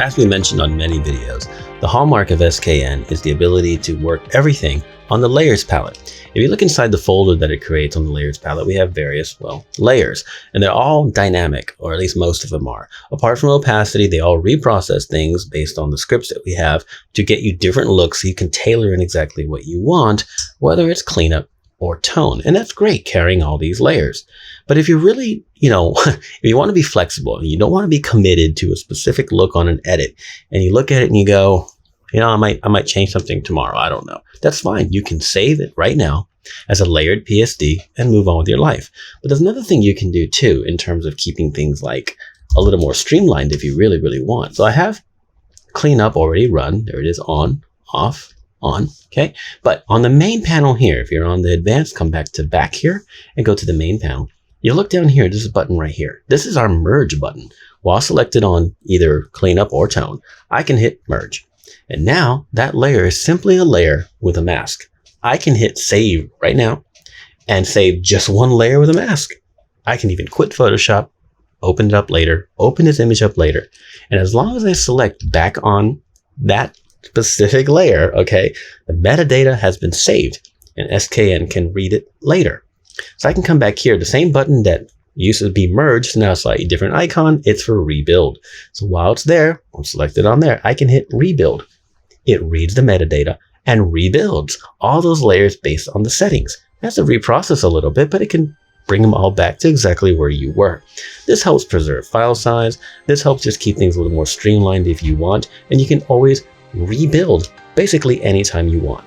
As we mentioned on many videos, the hallmark of SKN is the ability to work everything on the layers palette. If you look inside the folder that it creates on the layers palette, we have various, layers, and they're all dynamic, or at least most of them are. Apart from opacity, they all reprocess things based on the scripts that we have to get you different looks so you can tailor in exactly what you want, whether it's cleanup or tone. And that's great, carrying all these layers. But if you really, if you want to be flexible and you don't want to be committed to a specific look on an edit, and you look at it and you go, I might change something tomorrow, I don't know. That's fine. You can save it right now as a layered PSD and move on with your life. But there's another thing you can do too in terms of keeping things like a little more streamlined if you really, really want. So I have cleanup already run. There it is, on, off, on, okay? But on the main panel here, if you're on the advanced, come back to back here and go to the main panel. You look down here, there's a button right here. This is our merge button. While selected on either cleanup or tone, I can hit merge. And now that layer is simply a layer with a mask. I can hit save right now and save just one layer with a mask. I can even quit Photoshop, open it up later, open this image up later. And as long as I select back on that specific layer, okay, the metadata has been saved and SKN can read it later. So I can come back here, the same button that used to be merged, now a slightly different icon, it's for rebuild. So while it's there, I'm selected on there, I can hit rebuild. It reads the metadata and rebuilds all those layers based on the settings. It has to reprocess a little bit, but it can bring them all back to exactly where you were. This helps preserve file size. This helps just keep things a little more streamlined if you want, and you can always rebuild basically anytime you want.